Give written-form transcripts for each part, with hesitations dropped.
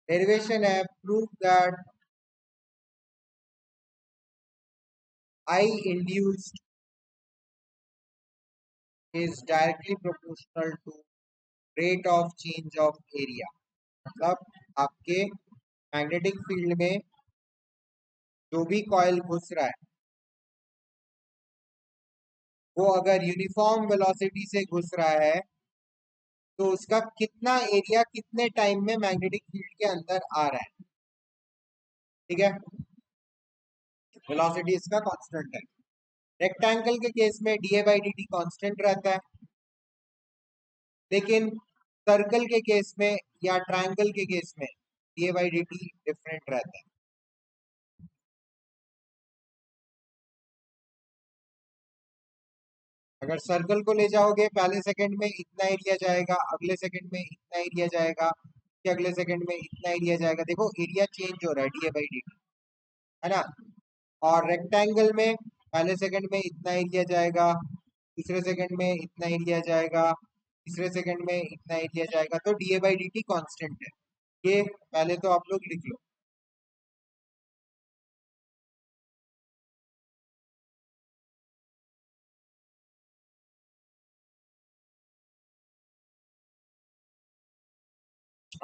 Derivation है prove that I induced is directly proportional to rate of change of area। मतलब आपके magnetic field में जो भी कॉइल घुस रहा है वो अगर यूनिफॉर्म वेलोसिटी से घुस रहा है तो उसका कितना एरिया कितने टाइम में मैग्नेटिक फील्ड के अंदर आ रहा है। ठीक है, वेलोसिटी इसका कांस्टेंट है। रेक्टेंगल के केस में DA by D T constant रहता है, लेकिन सर्कल के केस में या ट्रायंगल के केस में DA by D T different रहता है। अगर सर्कल को ले जाओगे पहले सेकंड में इतना एरिया जाएगा, अगले सेकंड में इतना एरिया जाएगा, फिर अगले सेकंड में इतना एरिया जाएगा। देखो एरिया चेंज हो रहा है डीए बाई डी टी, है ना। और रेक्टेंगल में पहले सेकंड में इतना एरिया जाएगा, दूसरे सेकंड में इतना एरिया जाएगा, तीसरे सेकंड में इतना एरिया जाएगा। तो DA by D T constant है। ये पहले तो आप लोग लिख लो।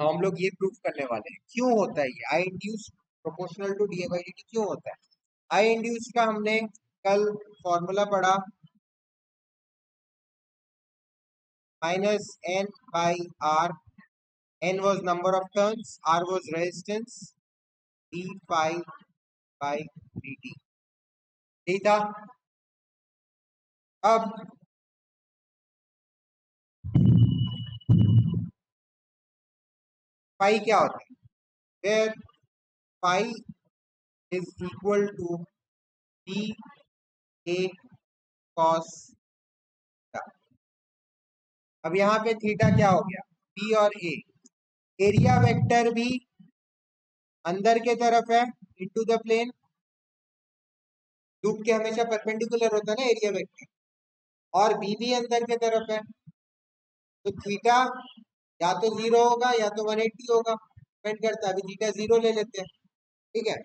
हम लोग ये प्रूफ करने वाले हैं क्यों होता है ये I induced proportional to d by D t क्यों होता है। आई इंड्यूस का हमने कल फॉर्मूला पढ़ा, minus N by R. N was number of turns, R was resistance, D phi by D T. ठीक था। अब फाई क्या होता है, where phi is equal to D A cos. अब यहाँ पे थीटा क्या हो गया, बी और ए। एरिया वेक्टर भी अंदर के तरफ है इनटू द प्लेन, लूप के हमेशा परपेंडिकुलर होता है ना एरिया वेक्टर, और बी भी अंदर के तरफ है। तो थीटा या तो 0 होगा या तो 180 होगा, डिपेंड करता है। अभी थीटा 0 ले लेते हैं, ठीक है।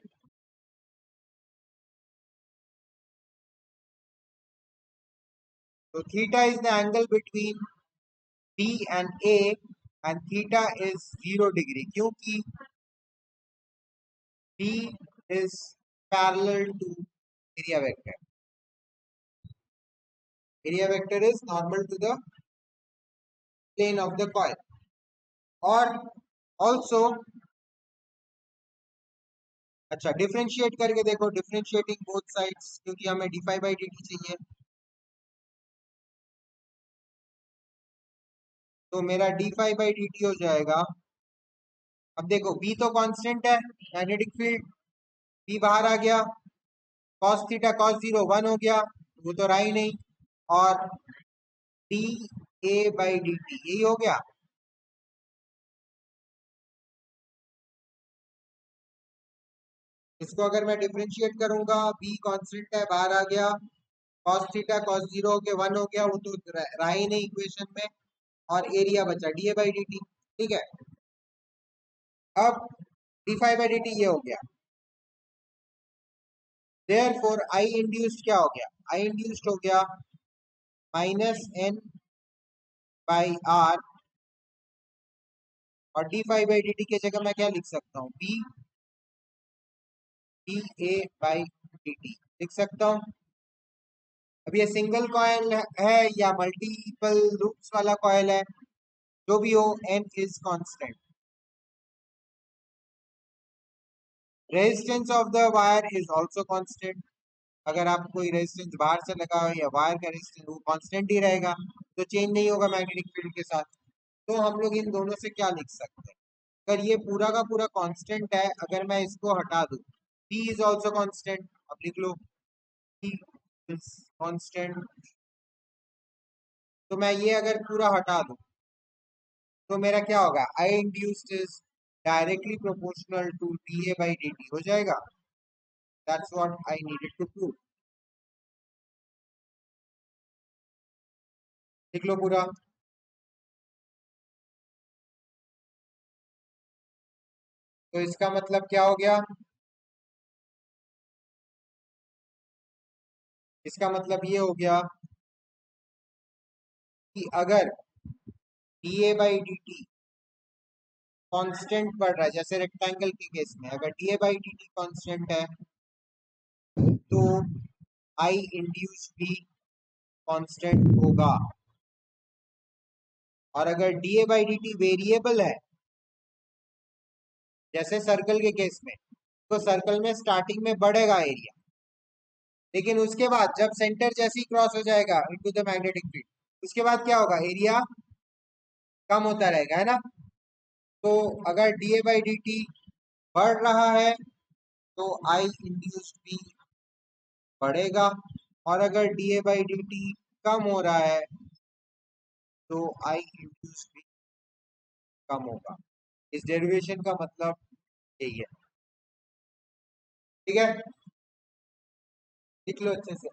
तो theta is the angle between B and A, and theta is 0 degree क्योंकि B is parallel to area vector. Area vector is normal to the plane of the coil. और ऑल्सो अच्छा डिफरेंशिएट करके देखो, डिफरेंशिएटिंग बोथ साइड्स, क्योंकि हमें d phi by D t चाहिए। तो मेरा d phi by D t हो जाएगा, अब देखो बी तो कांस्टेंट है मैग्नेटिक फील्ड, बी बाहर आ गया, कॉस थीटा कॉस 0 1 हो गया, वो तो रहा ही नहीं। और D A by D T यही हो गया। इसको अगर मैं डिफरेंशिएट करूंगा, बी कांस्टेंट है बाहर आ गया, कॉस थीटा कॉस 0 हो गया 1 हो गया, वो तो रहा ही नहीं इक्वेशन में, और एरिया बचा D A by D T. ठीक है, अब D phi by D T ये हो गया। देयरफॉर आई इंड्यूस्ड क्या हो गया, आई इंड्यूस्ड हो गया माइनस एन बाई आर, और D phi by D T की जगह मैं क्या लिख सकता हूँ, B D A by D T लिख सकता हूँ। अब ये सिंगल कॉइल है या मल्टीपल लूप्स वाला कॉइल है, जो भी हो N is constant. Resistance of the wire is also constant. अगर आप कोई रेजिस्टेंस बाहर से लगा हो या वायर का रेजिस्टेंस, वो कांस्टेंट ही रहेगा, तो चेंज नहीं होगा मैग्नेटिक फील्ड के साथ। तो हम लोग इन दोनों से क्या लिख सकते हैं, अगर ये पूरा का पूरा कांस्टेंट है, अगर मैं इसको हटा दूं, P इज आल्सो कांस्टेंट, अब लिख लो P इज कांस्टेंट। तो मैं ये अगर पूरा हटा दूं तो मेरा क्या होगा, I induced is directly proportional to D A by D t हो जाएगा। That's what I needed to prove. लिख लो पूरा। तो इसका मतलब क्या हो गया? इसका मतलब ये हो गया कि अगर d A by D T constant बढ़ रहा है, जैसे रेक्टेंगल के केस में अगर d A by D T constant है तो आई इंड्यूस भी कांस्टेंट होगा। और अगर d A by D T variable है, जैसे सर्कल के केस में, तो सर्कल में स्टार्टिंग में बढ़ेगा एरिया, लेकिन उसके बाद जब सेंटर जैसे ही क्रॉस हो जाएगा इनटू द मैग्नेटिक फील्ड, उसके बाद क्या होगा? एरिया कम होता रहेगा, है ना? तो अगर d A by D T बढ़ रहा है तो आई इंड्यूस्ड भी बढ़ेगा, और अगर d A by D t कम हो रहा है तो आई इंड्यूस्ड भी कम होगा। इस डेरिवेशन का मतलब यही है। ठीक है, लिख लो अच्छे से।